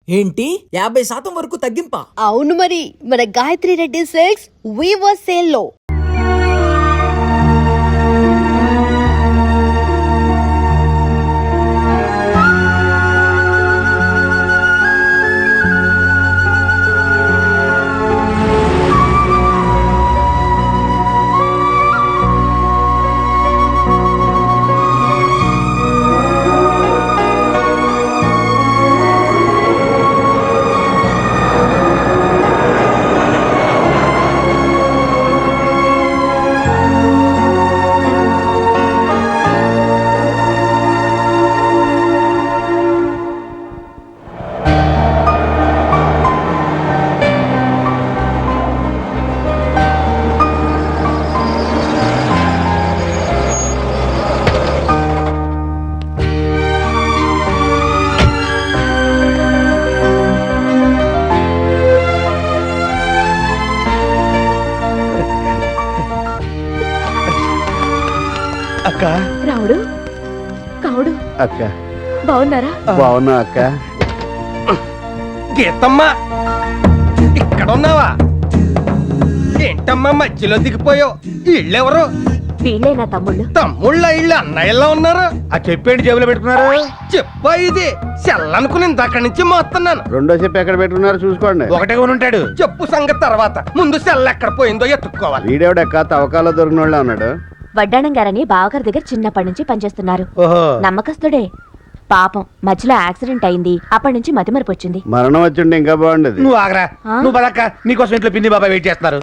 ఏంటి 50% వరకు తగ్గింపా? అవును మరి, మన Gayatri Reddy silks weaver sale లో. అక్క రావుడు కావుడు అక్క బాగున్నారా? బాగున్నా అక్క. గీతమ్మా ఇక్కడ ఉన్నావా? ఏంటమ్మా మధ్యలో దిగిపోయావు? ఇళ్ళెవరు? వీళ్ళే నా తమ్ముళ్ళు. తమ్ముళ్ళ ఇళ్ళు అన్నయ్యలా ఉన్నారు. ఆ చెప్పేంటి జేబులో పెట్టుకున్నారు? చెప్పా ఇది సెల్లనుకుని ఇంతక్కడి నుంచి మోస్తున్నాను. రెండో చెప్పు ఎక్కడ పెట్టుకున్నారు చూసుకోండి. ఒకటే కొని ఉంటాడు. చెప్పు సంగతి తర్వాత, ముందు సెల్ల ఎక్కడ పోయిందో ఎత్తుక్కోవాలి. వీడేవిడక్క తవ్వకాల్లో దొరికిన వాళ్ళ ఉన్నాడు. వడ్డాణం గారని బావగారి దగ్గర చిన్నప్పటి నుంచి పనిచేస్తున్నారు. ఓహో, నమ్మకస్తుడే. పాపం మధ్యలో యాక్సిడెంట్ అయింది, అప్పటి నుంచి మతిమరుపు వచ్చింది. మరణం వచ్చిండే ఇంకా బాగుండేది. నువ్వు ఆగరా. నువ్వు బదక్క, నీకోసం ఇంట్లో పిన్ని బాబాయ్ వెయిట్ చేస్తున్నారు.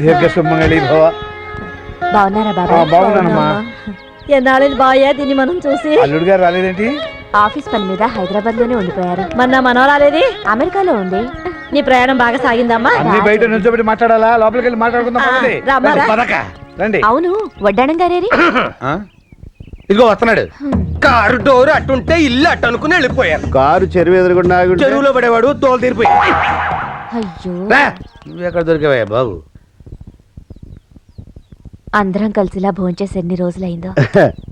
దీర్ఘ సుమంగళి భవ. బాగున్నారా బాబాయ్? బాగున్నానమ్మా. ఎన్నాళ్ళని బాయా దీన్ని మనం చూసి. అల్లుడు గారు రాలేదేంటి? ఆఫీస్ పని మీద హైదరాబాద్ లోనే ఉండిపోయారు. మన మనోరాలేది అమెరికాలో ఉంది. నీ ప్రయాణం బాగా సాగిందమ్మా? అన్ని బయట నుంచోబెట్టి మాట్లాడాలా? లోపలికి వెళ్ళి మాట్లాడుకుందాం. పదండి. రామారా? పదక్క రండి. అవును, వడ్డాణం గారేరి? ఆ? ఇదిగో వస్తున్నాడు. కారు డోరు అటుంటే ఇల్లు అటు అనుకుని వెళ్ళిపోయారు. కారు చెరువు ఎదురుకుండా ఆగి ఉంటే చెరువులో పడేవాడు తోలు తీరిపోయి. అయ్యో, నువ్వు ఎక్కడ దొరికావా బాబు? అందరం కలిసిలా భోంచేసి ఎన్ని రోజులైందో.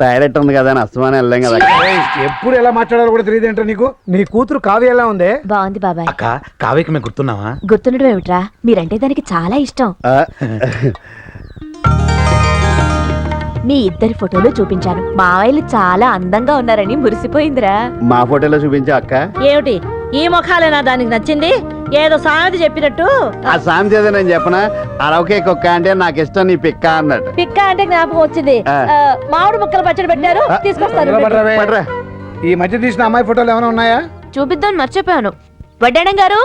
టాయిలెట్ ఉంది కదా అని అస్తమానం వెళ్ళాం కదా. ఎప్పుడు ఎలా మాట్లాడాలో కూడా తెలియదు ఏంటో నీకు. నీ కూతురు కావ్య ఎలా ఉంది? బాగుంది బాబాయ్. అక్క, కావ్యకి మేము గుర్తున్నావా? గుర్తుండడం ఏమిట్రా, మీరంటే దానికి చాలా ఇష్టం. ఆ, మీ ఇద్దరి ఫోటోలు చూపించాను, మావయ్యలు చాలా అందంగా ఉన్నారని మురిసిపోయిందిరా. మా ఫోటోలో చూపించా అక్క. ఏమిటి ఈ ముఖాలేనా దానికి నచ్చింది? ఏదో సామెత చెప్పినట్టు. ఆ సామెత ఏదో నేను చెప్పనా? అరవకే కుక్క అంటే నాకు ఇష్టం, నీ పిక్క అన్నట్టు. పిక్క అంటే జ్ఞాపకం వచ్చింది. మామిడి ముక్కలు పచ్చడి పెట్టారు, తీసుకొస్తాను. పట్రా. ఈ మధ్య తీసిన అమ్మాయి ఫోటోలు ఏమైనా ఉన్నాయా? చూపిద్దాం మర్చిపోయాను. వడ్డాణం గారు,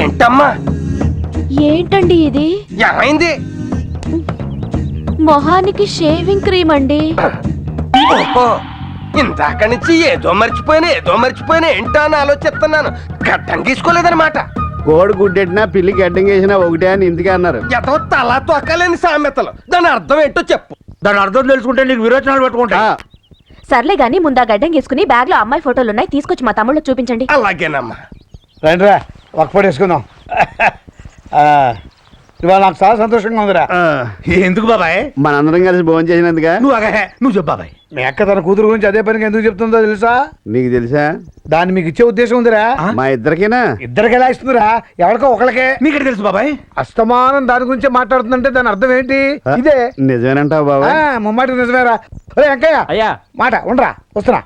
ఏంటమ్మా ఏంటండి ఇది? ఏమైంది? మొహానికి షేవింగ్ క్రీమ్ అండి. ఓహో, ఇందాక నుంచి ఏదో మర్చిపోయినా ఏంటో అని ఆలోచిస్తున్నాను. గడ్డం గీసుకోలేదన్నమాట. కోడి గుడ్డెట్టినా పిల్లి గడ్డం వేసినా ఒకటే అని ఇందుకే అన్నారు. ఎదో తలా తొక్కలేని సామెతలు. దాని అర్థం ఏంటో చెప్పు. దాని అర్థం తెలుసుకుంటే నీకు విరోచనాలు పెట్టుకుంటా. సర్లే గాని ముందా గడ్డం గీసుకుని బ్యాగ్ లో అమ్మాయి ఫోటోలు ఉన్నాయి, తీసుకొచ్చి మా తమ్ముళ్ళు చూపించండి. అలాగేనమ్మా. రండి రా, ఒక ఫోటో వేసుకుందాం. ఇవాళ నాకు చాలా సంతోషంగా ఉందిరా. ఎందుకు బాబాయ్? మనందరం కలిసి భోజనం చేసినందుగా. నువ్వు చెప్పు బాబాయ్. మీ అక్క తన కూతురు గురించి అదే పనికి ఎందుకు చెప్తుందో తెలుసా? నీకు తెలుసా? దాన్ని మీకు ఇచ్చే ఉద్దేశం ఉందిరా. మా ఇద్దరికేనా? ఇద్దరికి ఎలా ఇస్తుందిరా? ఎవరికో ఒకళ్ళకే. నీకు తెలుసు బాబాయ్? అస్తమానం దాని గురించే మాట్లాడుతుందంటే దాని అర్థం ఏంటి? ఇదే నిజమేనంటావు బాబా? ముమ్మాటి నిజమేరా. ఒరే వెంకయ్య, అయ్యా మాట ఉండరా, వస్తున్నా.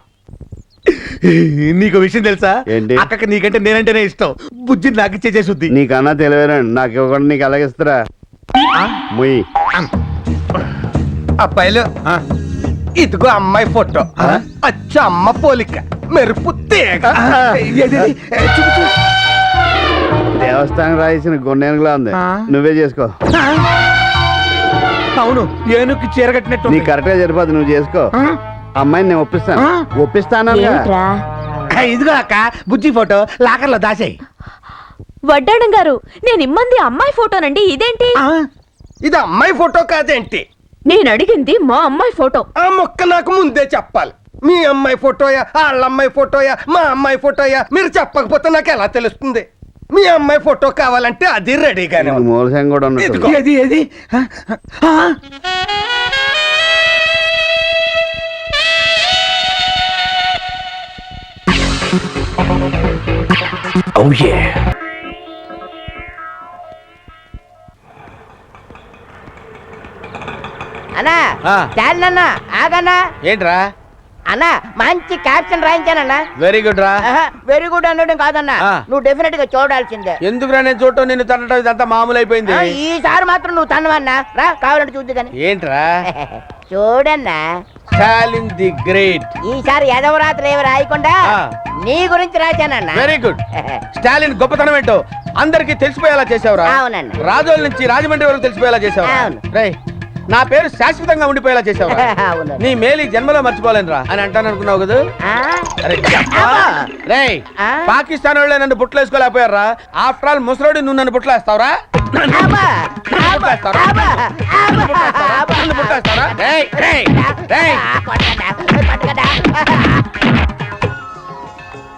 నీకు విషయం తెలుసా? ఏంటి? అక్కకి నీకంటే నేనంటేనే ఇష్టం. బుజ్జి నాకు ఇచ్చేసేసుద్ది. నీకన్నా తెలివేనండి, నాకు ఇవ్వకుండా నీకు అలాగిస్తారా? ముయ్ అబ్బాయిలు, ఇదిగో అమ్మాయి ఫోటో. అచ్చ అమ్మ పోలిక, మెరుపు తీగ. దేవస్థానం రాసిన గొన్నేనుగులా ఉంది. నువ్వే చేసుకో. అవును, ఏనుక్కి చీర కట్టినట్టు. నీ కరెక్ట్ గా సరిపోదు, నువ్వు చేసుకో. అమ్మాయిని నేను ఒప్పిస్తాను. ఏమిట్రా? ఇదిగో అక్క, బుజ్జి ఫోటో లాకర్లో దాసేయి. వడ్డాణం గారు, నేను ఇమ్మంది అమ్మాయి ఫోటోనండి, ఇదేంటి? ఇది అమ్మాయి ఫోటో కాదేంటి? నేను అడిగింది మా అమ్మాయి ఫోటో. ఆ మొక్క నాకు ముందే చెప్పాలి. మీ అమ్మాయి ఫోటోయా, వాళ్ళ అమ్మాయి ఫోటోయా, మా అమ్మాయి ఫోటోయా? మీరు చెప్పకపోతే నాకు ఎలా తెలుస్తుంది? మీ అమ్మాయి ఫోటో కావాలంటే అది రెడీగానే ఉంది. మూలసం కూడా ఉన్నట్టు ఇదిగో. ఏది ఏది ఆ, ఆ. అన్నా చాలన్నా ఆగన్నా ఏంట్రా? అన్నా మంచి క్యాప్షన్ రాయించానన్నా. వెరీ గుడ్ రా. వెరీ గుడ్ అనడం కాదన్నా, నువ్వు డెఫినెట్ గా చూడాల్సిందే. ఎందుకురా నేను చూడటం, నిన్ను తనటం ఇదంతా మామూలు అయిపోయింది. ఈసారి మాత్రం నువ్వు తన్నవన్నా, రా కావాలంటే చూద్దు కానీ. ఏంట్రా? చూడన్నా, స్టాలిన్ ది గ్రేట్. ఈసారి ఎదవరాత్రి ఏమి రాయకుండా నీ గురించి రాశానన్నా. Very good. స్టాలిన్ గొప్పతనం ఏంటో అందరికి తెలిసిపోయేలా చేసావురా. అవునన్నా. రాజోల నుంచి రాజమండ్రి వరకు తెలిసిపోయేలా చేసావు. అవును. రేయ్, నా పేరు శాశ్వతంగా ఉండిపోయేలా చేసావు. అవునన్నా. నీ మేలు ఈ జన్మలో మర్చిపోలేనురా అని అంటాను అనుకున్నావు కదా. అరే రేయ్, పాకిస్తాన్ వాళ్ళే నన్ను బుట్టలు వేసుకోలేకపోయారా? ఆఫ్టర్ ఆల్ ముసలోడి నువ్వు నన్ను బుట్టలు వేస్తావురా?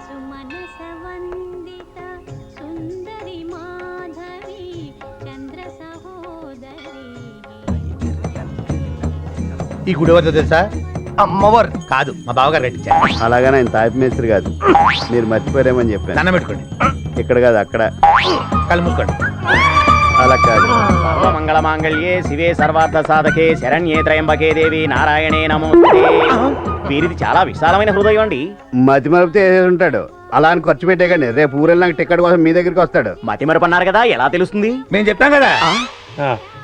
సుమనసవందిత సుందరి మాధవి చంద్ర సహోదరి. ఈ గుడి ఎవరితో తెలుసా? అమ్మవారు కాదు, మా బావగారు కట్టించారు. అలాగని ఆయన తాపి మేస్త్రి కాదు, మీరు మర్చిపోయారేమని చెప్పాను. దండం పెట్టుకోండి, ఇక్కడ కాదు అక్కడ. కళ్ళు మూసుకోండి. అలా కాదు. మంగళ మాంగళ్యే శివే సర్వార్థ సాధకే శరణ్యే త్రయంబకే దేవి నారాయణే నమోస్తే. వీరిది చాలా విశాలమైన హృదయం అండి. మతి మరుపుతో ఉంటాడు. అలా అని ఖర్చు పెట్టేకండి. రేపు ఊరెళ్ళి నాకు టికెట్ కోసం మీ దగ్గరికి వస్తాడు. మతి మరపన్నారు కదా, ఎలా తెలుస్తుంది? మేము చెప్తాం కదా.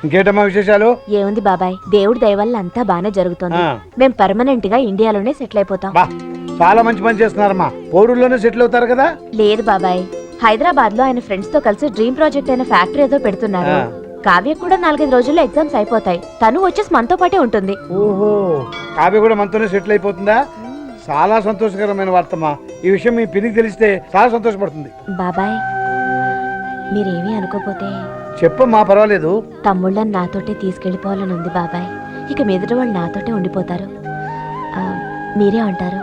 ఇంకేటమ్మా విశేషాలు? ఏముంది బాబాయ్, దేవుడి దయ వల్ల అంతా బానే జరుగుతుంది. మేం పర్మనెంట్ గా ఇండియాలోనే సెటిల్ అయిపోతాం. బా, చాలా మంచి పని చేస్తున్నారమ్మా. పోరూరులోనే సెటిల్ అవుతారు కదా. లేదు బాబాయ్, హైదరాబాద్ లో ఆయన ఫ్రెండ్స్ తో కలిసి డ్రీమ్ ప్రాజెక్ట్ అయిన ఫ్యాక్టరీ ఏదో పెడుతున్నారు. కావ్య కూడా 4-5 రోజుల్లో ఎగ్జామ్స్ అయిపోతాయి. తను వచ్చేసి మనతో పాటే ఉంటుంది. ఓహో, కావ్య కూడా మనతోనే సెటిల్ అయిపోతుందా? చాలా సంతోషకరమైన వార్తమ్మా. ఈ విషయం మీ పినికి తెలిస్తే చాలా సంతోషపడుతుంది. బాబాయ్, మీరేమీ అనుకోపోతే చెప్పమ్మా, పర్వాలేదు. తమ్ముళ్ళని నాతోటే తీసుకెళ్లిపోవాలని ఉంది బాబాయ్. ఇక మీదట వాళ్ళు నాతోటే ఉండిపోతారు. మీరే అంటారు?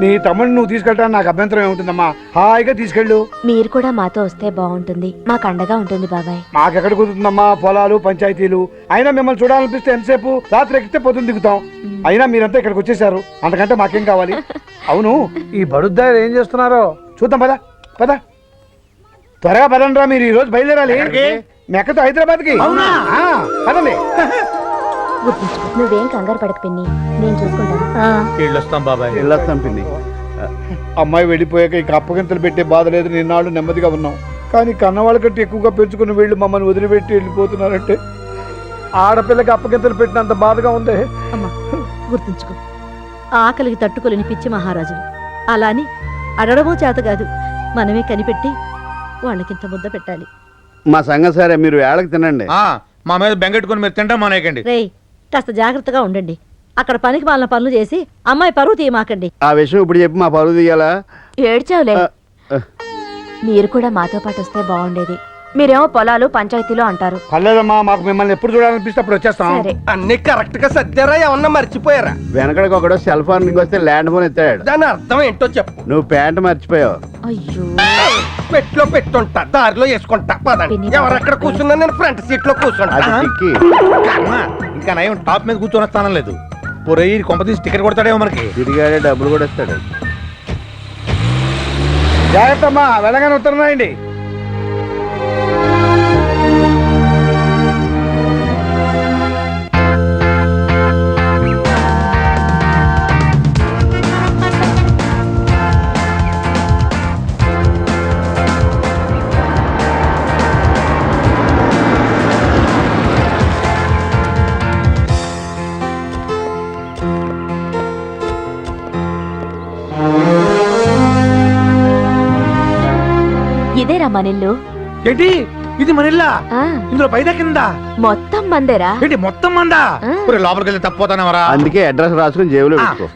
నీ తమ్ముడిని నువ్వు తీసుకెళ్ళడానికి నాకు అభ్యంతరం ఏముంటుందమ్మా. హాయిగా తీసుకెళ్ళు. మీరు కూడా మాతో వస్తే బాగుంటుంది, మాకు అండగా ఉంటుంది బాబాయ్. మాకెక్కడ కుదురుతుందమ్మా, పొలాలు పంచాయతీలు. అయినా మిమ్మల్ని చూడాలనిపిస్తే ఎంతసేపు? రాత్రి ఎక్కితే పొద్దున్న దిగుతాం. అయినా మీరంతా ఇక్కడికి వచ్చేసారు, అంతకంటే మాకేం కావాలి? అవును, ఈ బడుద్దారు ఏం చేస్తున్నారో చూద్దాం. పద పద, త్వరగా పదండి రా. మీరు ఈ రోజు బయలుదేరాలి మెక్కతో హైదరాబాద్కి. పదండి. గుర్తుంచుకో, నువ్వేం కంగారు పడక పిన్ని, నేను చూసుకుంటాను. వెళ్ళొస్తాం బాబాయ్. వెళ్ళొస్తాం పిన్ని. అమ్మాయి వెళ్ళిపోయాక ఇక అప్పగింతలు పెట్టే బాధ లేదు. నిన్నాళ్ళు నెమ్మదిగా ఉన్నాం. కానీ కన్నవాళ్ళ కంటే ఎక్కువగా పెంచుకున్న వీళ్ళు మమ్మల్ని వదిలిపెట్టి వెళ్ళిపోతున్నారంటే ఆడపిల్లకి అప్పగింతలు పెట్టినంత బాధగా ఉంది. అమ్మా, గుర్తుంచుకో, ఆకలికి తట్టుకోలేని పిచ్చి మహారాజులు. అలా అని అడగడమో చేత కాదు, మనమే కనిపెట్టి వాళ్ళకింత ముద్ద పెట్టాలి. మా సంగతి సరే, మీరు వేళకి తినండి. మా మీద బెంగెట్టుకుని మీరు తింటాం మానేయకండి. రేయ్, కాస్త జాగ్రత్తగా ఉండండి. అక్కడ పనికి మాలిన పనులు చేసి అమ్మాయి పరువు తీయమాకండి. ఆ విషయం ఇప్పుడు చెప్పి మా పరువు తీయాలా? ఏడ్చావులే. మీరు కూడా మాతో పాటు వస్తే బాగుండేది. మీరేమో పొలాలు పంచాయతీలు అంటారు. పర్లేదమ్మా, మాకు మిమ్మల్ని ఎప్పుడు చూడాలనిపిస్తే అప్పుడు వచ్చేస్తాం. సరే. అన్ని కరెక్ట్ గా సర్దారా? ఏమన్నా మర్చిపోయారా? వెనకడికి ఒకడు సెల్ ఫోన్ వస్తే ల్యాండ్ ఫోన్ ఎత్తాడు. దాని అర్థం ఏంటో చెప్పు. నువ్వు ప్యాంట్ మర్చిపోయావు. అయ్యో, పెట్లో పెట్టుంటా, దారిలో వేసుకుంటా. పదండి. ఎవరెక్కడ కూర్చున్నా నేను ఫ్రంట్ సీట్ లో కూర్చుంటా. అది టిక్కి. ఇంకా నయం టాప్ మీద కూర్చొని స్థానం లేదు. పొరయ్యి కొంపతీసి టికెట్ కొడతాడేమో మనకి. తిరిగాడే డబ్బులు కూడా ఇస్తాడు. జాగ్రత్త అమ్మా, వెళ్ళగానే ఉత్తరనాయండి. ఇదేరా మనిల్లు. ఏంటి ఇది మనిల్లా? ఆ, ఇందులో పైదా కింద మొత్తం మందేరా. ఏంటి మొత్తం మందా? లోపలికి వెళ్ళి తప్పిపోతానవరా? అందుకే అడ్రస్ రాసుకుని జేబులో పెట్టుకో.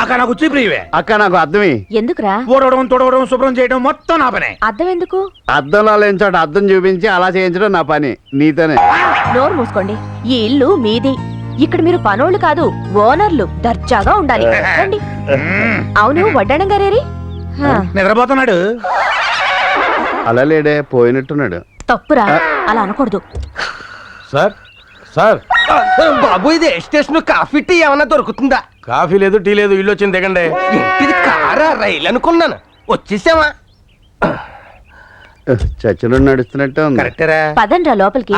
అక్క నాకు చూపివే. అక్క నాకు అర్థమే. ఎందుకురా? ఊడవడం తొడవడం శుభ్రం చేయడం మొత్తం నా పనే. అర్థం ఎందుకు? అద్దంలో లేని చోట అద్దం చూపించి అలా చేయించడం నా పని. నీతోనే. నోరు మూసుకోండి. ఈ ఇల్లు మీది. ఇక్కడ మీరు పనోళ్ళు కాదు, ఓనర్లు. దర్జాగా ఉండాలి. రండి. అవును, వడ్డాణం గారేరి? నిద్రపోతున్నాడు. అలా లేడే, పోయినట్టున్నాడు. తప్పురా, అలా అనకూడదు. సార్ సార్ బాబు ఇది స్టేషన్ కాఫీ టీ ఏమన్నా దొరుకుతుందా? కాఫీ లేదు, టీ లేదు, ఇల్లు వచ్చింది దిగండి. ఇది కారా రైలు అనుకున్నాను. వచ్చేసావా? చచ్చిన నడుస్తున్నట్టే ఉంది. కరెక్టరా? పదండ్రా లోపలికి.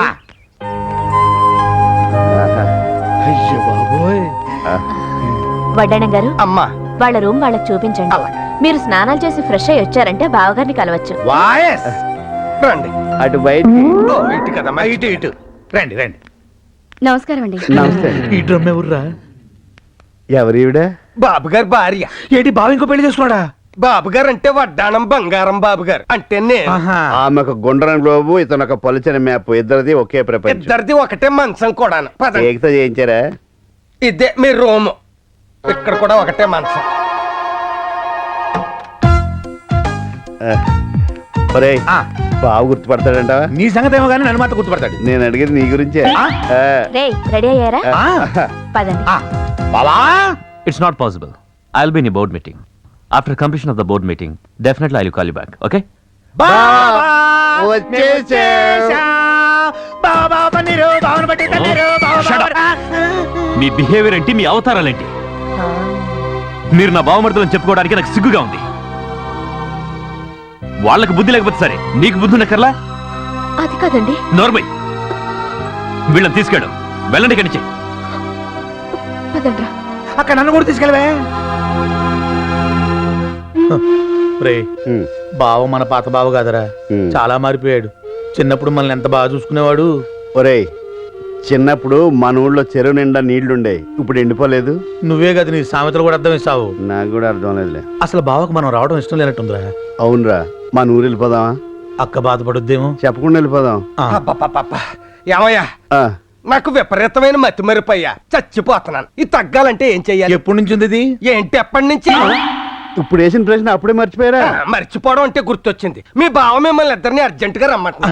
అయ్యో బాబోయ్. వడ్డాణం గారు, అమ్మా వాళ్ళ రూమ్ వాళ్ళకి చూపించండి. మీరు స్నానాలు చేసి ఫ్రెష్ అయ్యి వచ్చారంటే బావగారిని కలవచ్చు. వాయస్ రండి. అటు బయటికి. ఇటు కదమ్మా, ఇటు ఇటు రండి రండి. నమస్కారం అండి. నమస్తే. ఈ డ్రమ్ ఎవర్రా? ఎవరివిడ? బాబు గారు భార్య. ఏంటి బావ ఇంకో పెళ్లి చేసుకున్నాడా? బాబు గారు అంటే వడ్డాణం బంగారం బాబు గారు అంటే నేను. ఆమె ఒక గుండ్రని గ్లోబు, ఇతను ఒక పలుచని మ్యాప్. ఇద్దరిది ఒకే ప్రపంచం. ఇద్దరిది ఒకటే మంచం కూడా. కేక్తో చేయించారా? ఇదే మీ రూమ్. ఇక్కడ కూడా ఒకటే మంచం. ఒరేయ్, బావ గుర్తుపడతాడంటావా? నీ సంగతి ఏమో కానీ నన్ను మాత్రం గుర్తుపడతాడు. నేను అడిగేది నీ గురించే. రేయ్, రెడీ అయ్యారా? పదండి. బావా, It's not possible. I'll be in a board meeting. After completion of the board meeting, definitely I'll call you back, okay? Me behaviour ఏంటి, మీ అవతారాలేంటి? మీరు నా బావమర్దులని చెప్పుకోవడానికి నాకు సిగ్గుగా ఉంది. వాళ్ళకి బుద్ధి లేకపోతే సరే, నీకు బుద్ధి ఉన్నకర్లా? అది కాదండి. నోర్మై, వీళ్ళని తీసుకెళ్ళు. వెళ్ళండి ఇక్కడి నుంచి. పదండ్రా. అక్కడ నన్ను కూడా తీసుకెళ్ళవే. రే, బావ మన పాత బావ కాదరా, చాలా మారిపోయాడు. చిన్నప్పుడు మనల్ని ఎంత బాగా చూసుకునేవాడు. ఒరేయ్, చిన్నప్పుడు మన ఊళ్ళో చెరువు నిండా నీళ్లుండేవి, ఇప్పుడు ఎండిపోలేదు. నువ్వే కదా నీ సామెతలు కూడా అర్థం ఇస్తావు. నాకు కూడా అర్థం లేదులే. అసలు బావకు మనం రావడం ఇష్టం లేనట్టుందిరా. అవునరా, మన ఊరు వెళ్ళిపోదామా? అక్క బాధపడుద్దేమో. చెప్పకుండా వెళ్ళిపోదాం. ఏమయ్యా, ఆ, నాకు విపరీతమైన మతి మరిపోయా, చచ్చిపోతున్నాను. ఇది తగ్గాలంటే ఏం చెయ్యాలి? ఎప్పటి నుంచి ఉంది ఇది? ఏంటి ఎప్పటి నుంచి? ఇప్పుడు వేసిన ప్రశ్న అప్పుడే మర్చిపోయారా? మర్చిపోవడం అంటే గుర్తొచ్చింది. మీ బావ మిమ్మల్ని ఇద్దరిని అర్జెంట్ గా రమ్మంటున్నా.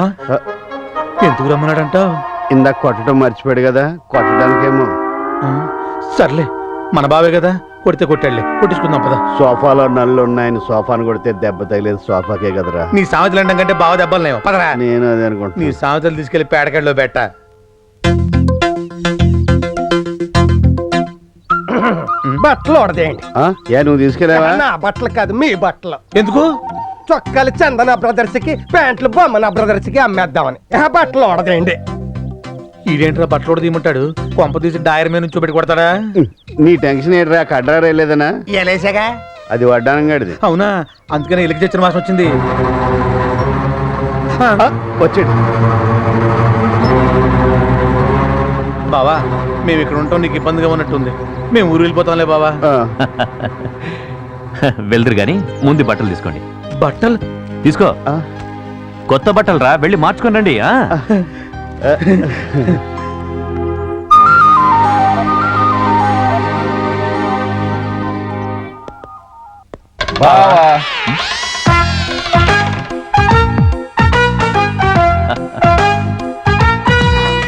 ఎందుకు రమ్మన్నాడంటావు? ఇందాక కొట్టడం మర్చిపోయాడు కదా, కొట్టడానికేమో. సర్లే, మన బావే కదా, కొడితే కొట్టాడులే, కొట్టించుకుందాం పద. సోఫాలో నల్లు ఉన్నాయని సోఫాను కొడితే దెబ్బ తగిలేదు సోఫాకే కదరా. నీ సామెతలు అనడం కంటే బావ దెబ్బలు పదరా. నేను అదే నీ అనుకుంటున్నా. సామెతలు తీసుకెళ్లి పేడకల్లో పెట్ట. బట్టలు ఉడదేయండి. ఏ నువ్వు తీసుకెళ్ళావా? నా బట్టలు కాదు, మీ బట్టలు. ఎందుకు? చొక్కాలు చందన బ్రదర్స్ కి, ప్యాంట్లు బొమ్మన బ్రదర్స్ కి అమ్మేద్దామని. బట్టలు ఉడదేయండి. ఈడేంట్రా బట్టలు కూడా తీయమంటాడు? కొంప తీసి డైర్ మీద నుంచి పెట్టి కొడతాడా? నీ టెన్షన్ ఏంట్రా, కడ్రా రేలేదనా? ఎలేసాగా అది వడ్డానంగాడిది. అవునా? అందుకని ఇలికి తెచ్చిన మాసం వచ్చింది. వచ్చాడు. బావా, మేము ఇక్కడ ఉంటాం నీకు ఇబ్బందిగా ఉన్నట్టుంది. మేము ఊరు వెళ్ళిపోతాంలే బావా. వెళ్దురు గాని ముందు బట్టలు తీసుకోండి. బట్టలు తీసుకో. కొత్త బట్టలు రా, వెళ్ళి మార్చుకొని రండి.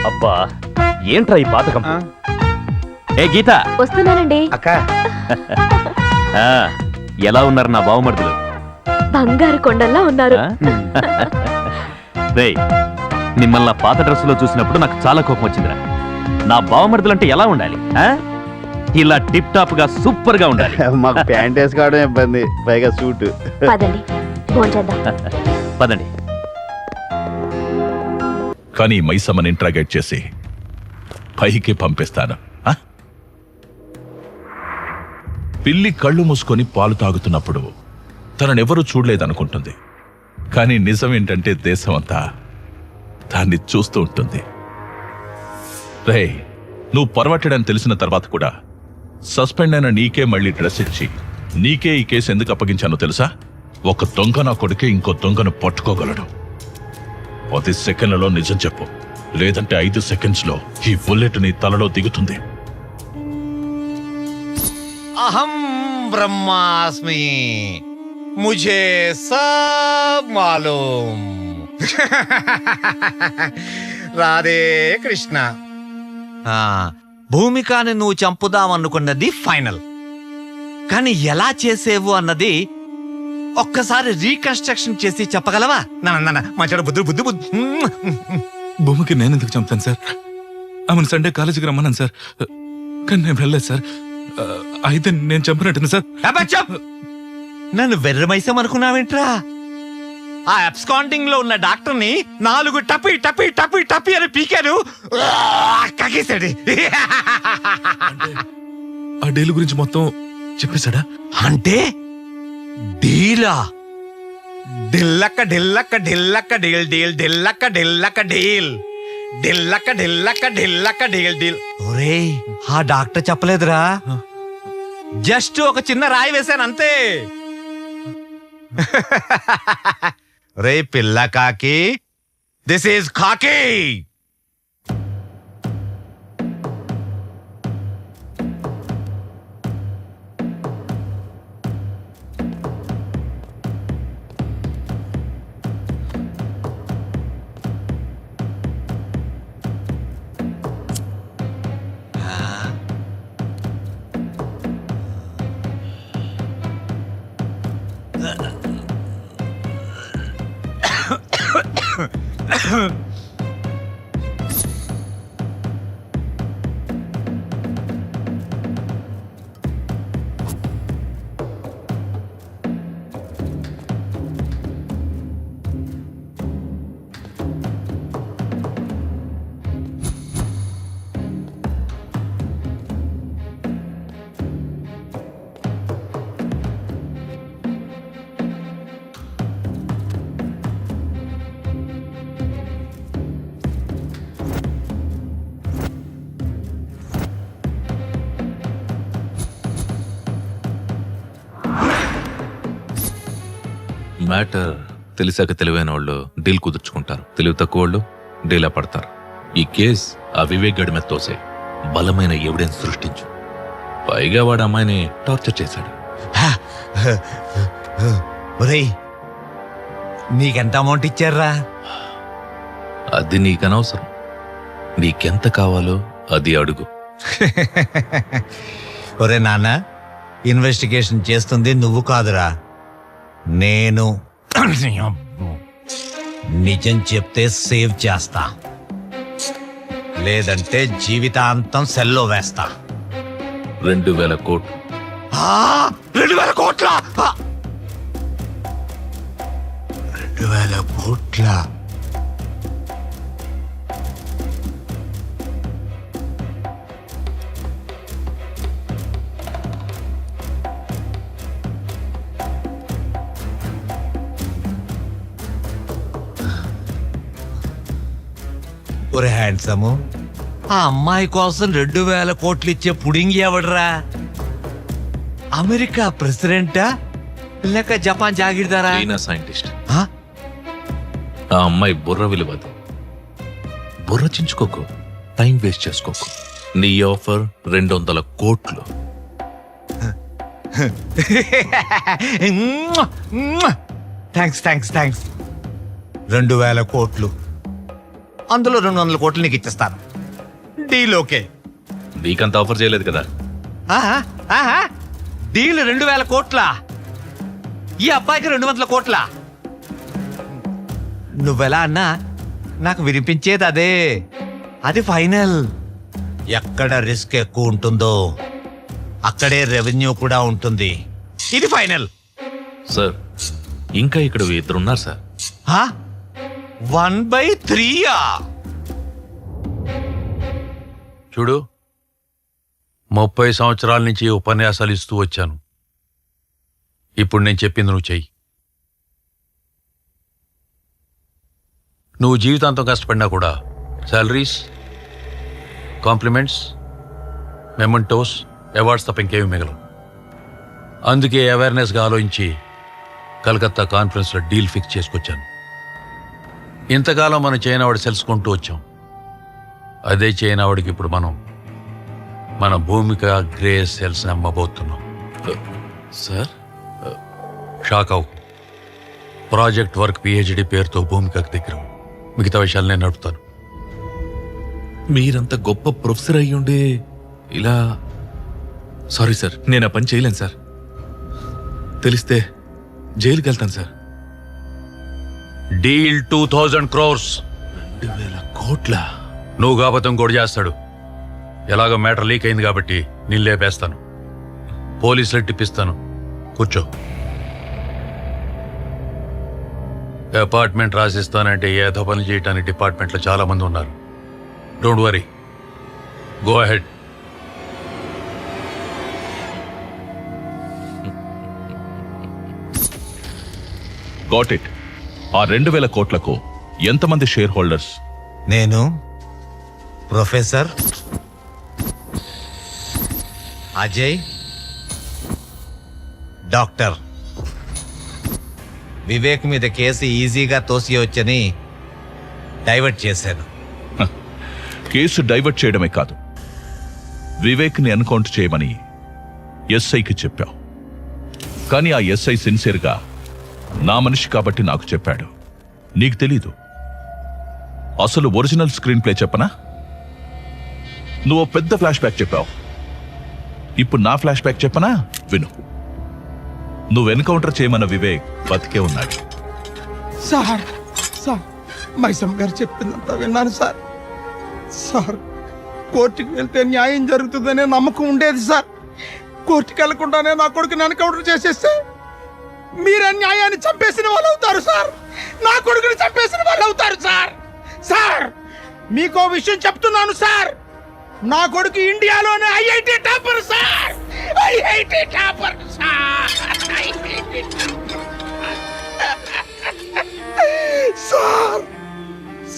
అబ్బా, ఏంట్రా ఈ పాతకం? ఏ గీత, వస్తున్నానండి. అక్క, ఎలా ఉన్నారు నా బావమర్దులు? బంగారు కొండల్లా ఉన్నారు. రేయ్, మిమ్మల్ని నా పాత డ్రెస్సులో చూసినప్పుడు నాకు చాలా కోపం వచ్చిందిరా. నా బావమర్దులు అంటే ఎలా ఉండాలి? ఇలా టిప్ టాప్ గా సూపర్ గా ఉండాలి. మాకు ప్యాంట్ వేసుకోవడం ఇబ్బంది, పైగా సూట్. పదండి, భోంచేద్దాం. పదండి. కానీ మైసమ్మని ఇంట్రాగేట్ చేసి పైకి పంపిస్తాను. పిల్లి కళ్ళు మూసుకొని పాలు తాగుతున్నప్పుడు తననెవరూ చూడలేదనుకుంటుంది. కానీ నిజం ఏంటంటే దేశమంతా దాన్ని చూస్తూ ఉంటుంది. రే, నువ్వు పొరవట్టడని తెలిసిన తర్వాత కూడా సస్పెండ్ అయిన నీకే మళ్ళీ డ్రెస్ ఇచ్చి నీకే ఈ కేసు ఎందుకు అప్పగించానో తెలుసా? ఒక దొంగ నా కొడుకే ఇంకో దొంగను పట్టుకోగలడు. 10 సెకండ్లలో నిజం చెప్పు, లేదంటే 5 సెకండ్స్ లో ఈ బుల్లెట్ నీ తలలో దిగుతుంది. అహం బ్రహ్మాస్మి, ముझे सब मालूम. రాధే కృష్ణ. భూమికాని నువ్వు చంపుదామనుకున్నది ఫైనల్, కానీ ఎలా చేసేవు అన్నది ఒక్కసారి రీకన్స్ట్రక్షన్ చేసి చెప్పగలవా? నాన్న మంచి బుద్ధి బుద్ధి బుద్ధి. భూమికి నేను ఎందుకు చంపుతాను సార్? ఆమెను సండే కాలేజీకి రమ్మన్నాను సార్, కానీ నేను వెళ్ళలేదు సార్. అయితే నేను చంపినట్టు సార్. నన్ను వెర్రమైసం అనుకున్నావేంట్రా? ఆ అబ్స్కాండింగ్ లో ఉన్న డాక్టర్ని 4 టపి టపి టపి టపి అని పీకాను, కకేశాడు. ఆ డీల్ గురించి మొత్తం చెప్పేశాడా? అంటే డీలా? ఢిల్లక్క ఢిల్లక్క ఢిల్లక్క డీల్ డీల్ ఢిల్లక్క ఢిల్లక్క డీల్ ఢిల్లక్క ఢిల్లక్క ఢిల్లక్క డీల్ డీల్. ఒరేయ్, ఆ డాక్టర్ చెప్పలేదురా, జస్ట్ ఒక చిన్న రాయి వేశాను అంతే. రే పిల్ల కాకి, దిస్ ఈజ్ కాకి. మ్యాటర్ తెలిసాక తెలివైన వాళ్ళు డీల్ కుదుర్చుకుంటారు, తెలివి తక్కువ వాళ్ళు డీలా పడతారు. ఈ కేస్ ఆ వివేక్ గడి మీద తోసే బలమైన ఎవిడెన్స్ సృష్టించు. పైగా వాడు అమ్మాయిని టార్చర్ చేశాడు. ఒరేయ్, నీకెంత అమౌంట్ ఇచ్చారా? అది నీకనవసరం. నీకెంత కావాలో అది అడుగు. ఒరే నాన్న, ఇన్వెస్టిగేషన్ చేస్తుంది నువ్వు కాదురా, నేను. నిజం చెప్తే సేవ్ చేస్తా, లేదంటే జీవితాంతం సెల్లో వేస్తా. 2000 కోట్లు. 2000 కోట్ల? 2000 కోట్ల? ఒరే హ్యాండ్సము, ఆ అమ్మాయి కోసం 2000 కోట్లు ఇచ్చే పుడింగి ఎవడరా? అమెరికా ప్రెసిడెంటా లేక జపాన్ జాగిర్దారా? సైంటిస్ట్. ఆ అమ్మాయి బుర్ర విలువదు. బుర్ర చించుకోకు, టైం వేస్ట్ చేసుకోకు. నీ ఆఫర్ 200 కోట్లు. Thanks thanks thanks. 2000 కోట్లు, అందులో 200 కోట్లు నీకు ఇచ్చేస్తాను. Deal okay. నీకంత ఆఫర్ చేయలేదు కదా. డీల్ 2000 కోట్ల, ఈ అబ్బాయికి 200 కోట్ల. నువ్వెలా అన్నా నాకు వినిపించేది అదే. అది ఫైనల్. ఎక్కడ రిస్క్ ఎక్కువ ఉంటుందో అక్కడే రెవెన్యూ కూడా ఉంటుంది. ఇది ఫైనల్. సార్, ఇంకా ఇక్కడ 2 ఉన్నారు సార్. 1/3. చూడు, 30 సంవత్సరాల నుంచి ఉపన్యాసాలు ఇస్తూ వచ్చాను. ఇప్పుడు నేను చెప్పింది నువ్వు చెయ్యి. నువ్వు జీవితాంతం కష్టపడినా కూడా శాలరీస్, కాంప్లిమెంట్స్, మెమెంటోస్, అవార్డ్స్ తప్ప ఇంకేమీ మిగలవు. అందుకే అవేర్నెస్గా ఆలోచించి కలకత్తా కాన్ఫరెన్స్లో డీల్ ఫిక్స్ చేసుకొచ్చాను. ఇంతకాలం మనం చైనావాడు తెలుసుకుంటూ వచ్చాం. అదే చైనావాడికి ఇప్పుడు మన భూమిక గ్రే సెల్స్ అమ్మబోతున్నాం. సార్, షాక్ అవు. ప్రాజెక్ట్ వర్క్ పిహెచ్డి పేరుతో భూమికకు దగ్గర. మిగతా విషయాలు నేను నడుపుతాను. మీరంత గొప్ప ప్రొఫెసర్ అయ్యుండే ఇలా... సారీ సార్, నేను ఆ పని చేయలేను సార్. తెలిస్తే జైలుకి వెళ్తాను సార్. Deal 2000 crores. 2000 కోట్ల. నువ్వు కాకపోతే ఇంకోటి చేస్తాడు. ఎలాగో మ్యాటర్ లీక్ అయింది కాబట్టి నేను లేపేస్తాను. పోలీసులకు టిప్పిస్తాను. కూర్చో. అపార్ట్మెంట్ రాసిస్తానంటే ఏదో పని చేయడానికి డిపార్ట్మెంట్లో చాలా మంది ఉన్నారు. Don't worry, go ahead. Got it. ఆ 2000 కోట్లకు ఎంతమంది షేర్ హోల్డర్స్? నేను, ప్రొఫెసర్ అజయ్, డాక్టర్. వివేక్ మీద కేసు ఈజీగా తోసియవచ్చని డైవర్ట్ చేశాను. కేసు డైవర్ట్ చేయడమే కాదు, వివేక్ని ఎన్కౌంటర్ చేయమని ఎస్ఐకి చెప్పావు. కానీ ఆ ఎస్ఐ సిన్సియర్గా నా మనిషి కాబట్టి నాకు చెప్పాడు. నీకు తెలీదు. అసలు ఒరిజినల్ స్క్రీన్ ప్లే చెప్పనా? నువ్వు పెద్ద ఫ్లాష్ బ్యాక్ చెప్పావు. ఇప్పుడు నా ఫ్లాష్ బ్యాక్ చెప్పనా? విను. నువ్వు ఎన్కౌంటర్ చేయమన్న వివేక్ బతికే ఉన్నాడు. సార్ సార్ మైసమ్మ గారు చెప్పిందంతా విన్నాను సార్. సార్ కోర్టుకి వెళ్తే న్యాయం జరుగుతుందనే నమ్మకం ఉండేది సార్. కోర్టుకి వెళ్లకుండానే నా కొడుకుని ఎన్కౌంటర్ చేసేస్తే మీరే న్యాయాన్ని చంపేసిన వాళ్ళు అవుతారు సార్. నా కొడుకుని చంపేసిన వాళ్ళు అవుతారు సార్. సార్ మీకో విషయం చెప్తున్నాను సార్. నా కొడుకు ఇండియాలోనే IIT topper sir. IIT topper sir. Sir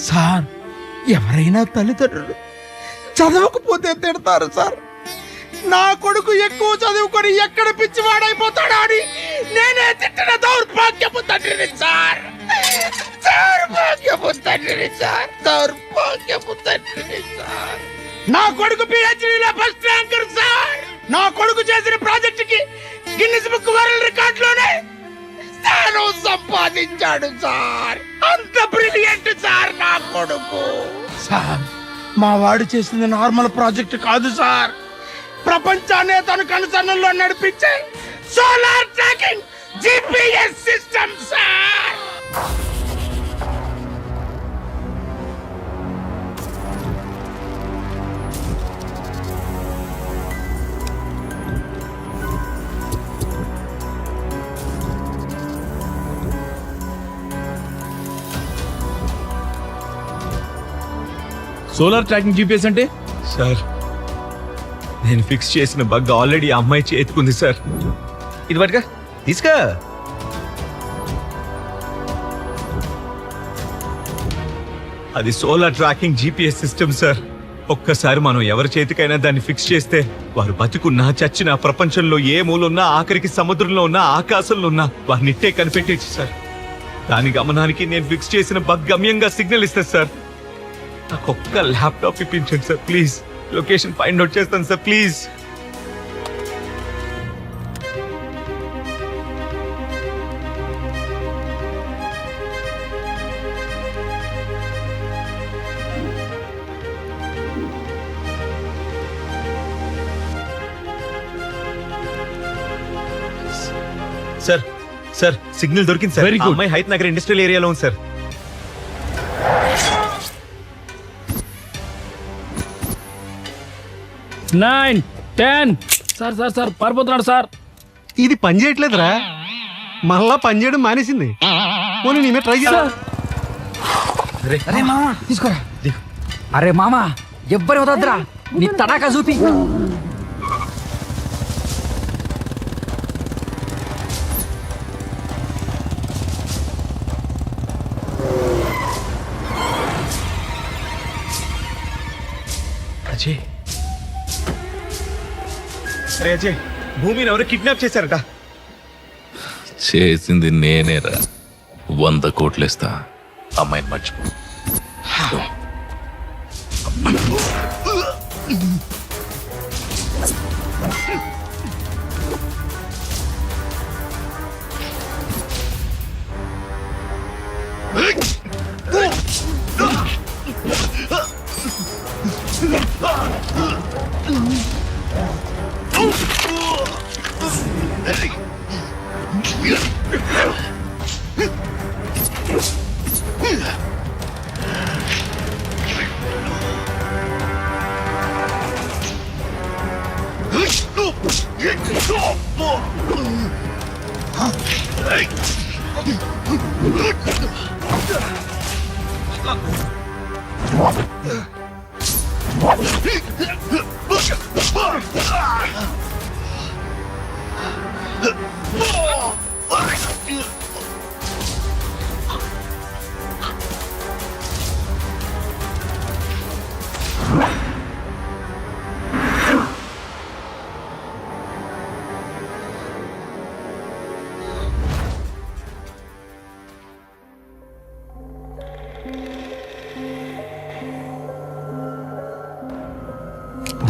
sir ఎవరైనా తల్లిదండ్రులు చదవకపోతే తిడతారు సార్. నా కొడుకు ఎక్కువ చదువుకొని ఎక్కడ పిచ్చివాడైపోతాడా అని నేనే తిట్టిన దౌర్భాగ్యపు తండ్రిని సార్. దౌర్భాగ్యపు తండ్రిని సార్. దౌర్భాగ్యపు తండ్రిని సార్. నా కొడుకు పిహెచ్డీలో ఫస్ట్ ర్యాంకర్ సార్. నా కొడుకు చేసిన ప్రాజెక్ట్ కి గిన్నిస్ బుక్ వరల్డ్ రికార్డ్ లోనే స్థానం సంపాదించాడు సార్. అంత బ్రిలియంట్ సార్ నా కొడుకు. సార్ మా వాడు చేసింది నార్మల్ ప్రాజెక్ట్ కాదు సార్. ప్రపంచాన్ని తన కనుసన్నల్లో నడిపించే solar tracking GPS system sir. Solar tracking GPS అంటే? సార్ నేను ఫిక్స్ చేసిన బగ్ ఆల్రెడీ ఆ అమ్మాయి చేతుకుంది సార్. ఇది పట్టుగా తీసుకో. అది solar tracking GPS system sir. ఒక్కసారి మనం ఎవరి చేతికైనా దాన్ని ఫిక్స్ చేస్తే వారు బతుకున్నా చచ్చినా ప్రపంచంలో ఏ మూలున్నా ఆఖరికి సముద్రంలో ఉన్నా ఆకాశంలో ఉన్నా వారినిట్టే కనిపెట్టేచ్చు సార్. దాని గమనానికి నేను ఫిక్స్ చేసిన బగ్ గమ్యంగా సిగ్నల్ ఇస్తుంది సార్. నాకు ఒక్క ల్యాప్టాప్ ఇప్పించండి sir please. Location find out చేస్తాను sir please. Sir sir signal దొరికింది సార్. ఆ అమ్మాయి హైత్ నగర్ ఇండస్ట్రియల్ ఏరియాలో ఉంది sir. Nine 10 sir sir sir పారిపోతున్నాడు సార్. ఇది పని చేయట్లేదురా. మళ్ళా పని చేయడం మానేసింది. పోనీ నేనే ట్రై చేస్తా. అరే మామా తీసుకోరా. అరే మామా ఎవ్వరు వదద్దురా. నీ తడాకా చూపి. అజయ్ అరే అజయ్ భూమిని ఎవరు కిడ్నాప్ చేశారట. చేసింది నేనేరా. 100 కోట్లు ఇస్తా, అమ్మాయిని మర్చిపో.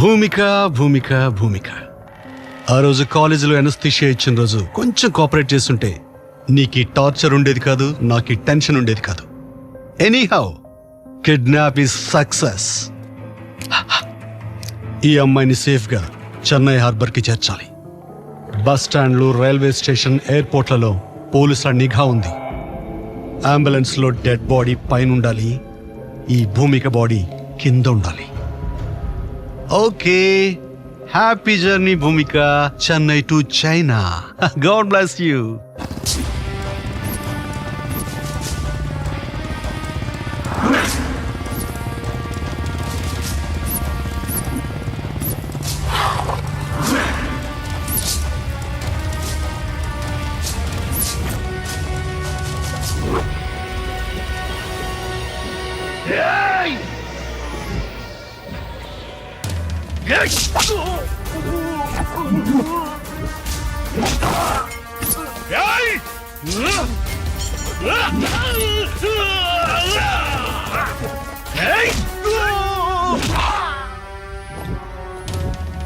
భూమిక భూమిక భూమిక ఆ రోజు కాలేజీలో ఎనస్థిషియా ఇచ్చిన రోజు కొంచెం కోఆపరేట్ చేస్తుంటే నీకు ఈ టార్చర్ ఉండేది కాదు, నాకు ఈ టెన్షన్ ఉండేది కాదు. Anyhow kidnap is success. ఈ అమ్మాయిని సేఫ్గా చెన్నై హార్బర్కి చేర్చాలి. బస్ స్టాండ్లు, రైల్వే స్టేషన్, ఎయిర్పోర్ట్లలో పోలీసుల నిఘా ఉంది. అంబులెన్స్లో డెడ్ బాడీ పైన ఉండాలి, ఈ భూమిక బాడీ కింద ఉండాలి. Okay, happy journey Bhumika, Chennai to China. God bless you. Hey!